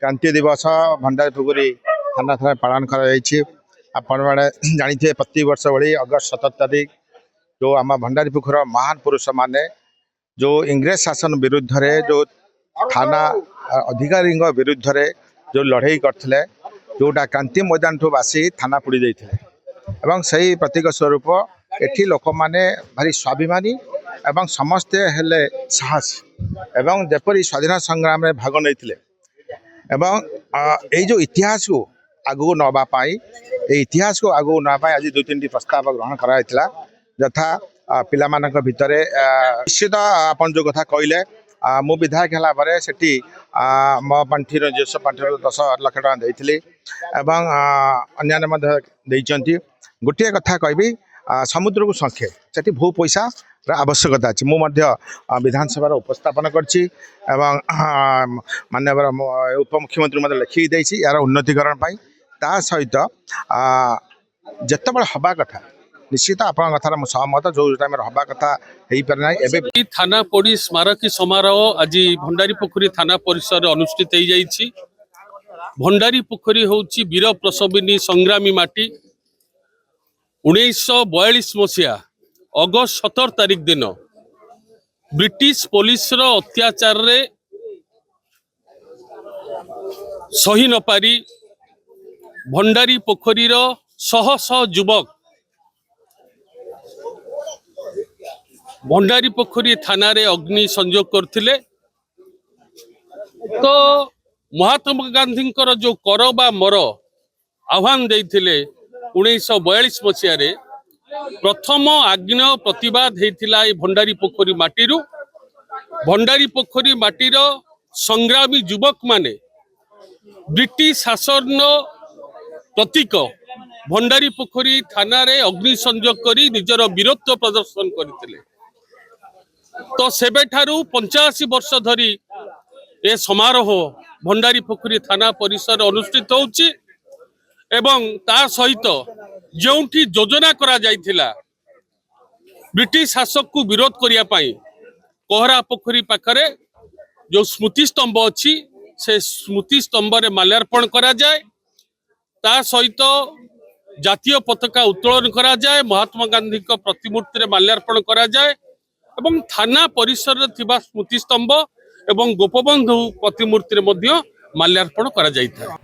क्रांति दिवस भंडारीपुखुरी थाना थाना पालन कर जानी प्रति वर्ष भाई अगस्त 17 तारीख जो आम भंडारीपुखुर महान पुरुष माने जो इंग्रेज शासन विरुद्ध रे जो थाना अधिकारी विरुद्ध रे जो लड़ाई करते जोटा क्रांति मैदान ठू बासी थाना पुड़ी देते एवं सही प्रतीक स्वरूप एठी लोक माने भारी स्वाभिमानी एवं समस्ते हेले साहसी एवं जेपरी स्वाधीनता संग्राम में भाग नहीं एवं यही जो इतिहास को आगू नवाई इतिहास को आगू नवाई आज 2-3 प्रस्ताव ग्रहण कराइला यथा पिला मानक भितरे निश्चित आपन जो कथा कहले मु विधायक हला परे सेठी मो पांठी राजस्व पांठी 10 लाख टका देइथिली एवं अन्यान्य मध्ये देइचंती गोटे कथा कहबी समुद्र को संख्ये सेठी भू पैसा आवश्यकता अच्छी मुझे विधानसभा उपस्थापन करछि एवं माननीय उपमुख्यमंत्री मतलब लिखिक देछि यार उन्नतीकरण पाई ता सहित जितेबाला हवा कथा निश्चित आप कथार सहमत जो टाइम हवा कथा हो पारे ना एबे थाना पड़ी स्मारकी समारोह आज भंडारीपुखुरी थाना परिसर अनुष्ठित हो जाइछि। भंडारीपुखुरी होउछि वीर प्रसविनी संग्रामी माटी 1942 मसीहा अगस्त 17 तारीख दिन ब्रिटिश पुलिस रो अत्याचार रे सही न पारी भंडारीपुखुरी रो शह शह युवक भंडारीपुखुरी थाना रे अग्नि संयोग करथिले। तो महात्मा गांधी जो कर बा मर आह्वान देइथिले 1942 मसीह रे प्रथम आग्नेय प्रतिवाद होता भंडारीपुखुरी माटीरू भंडारीपुखुरी माटीर संग्रामी युवक माने ब्रिटिश शासन प्रतीक भंडारीपुखुरी थाना रे अग्नि संयोग करी निजर वीरत्व प्रदर्शन करथिले। तो सेबे ठारू 85 वर्ष धरी ए समारोह भंडारीपुखुरी थाना परिसर अनुष्ठित होउछि एवं ता सहित जोंठी योजना करा जाइथिला ब्रिटिश शासक को विरोध करिया पाई कोहरा पोखरी पाखरे जो स्मृति स्तंभ अच्छी से स्मृति स्तंभ रे माल्यार्पण करा जाए ता सहित जातीय पताका उत्तोलन करा जाए महात्मा गांधी को प्रतिमूर्ति रे माल्यार्पण करा जाए एवं थाना परिसर रे थिबा स्मृति स्तंभ एवं गोपबंधु प्रतिमूर्ति रे मध्य माल्यार्पण करा जाइथा।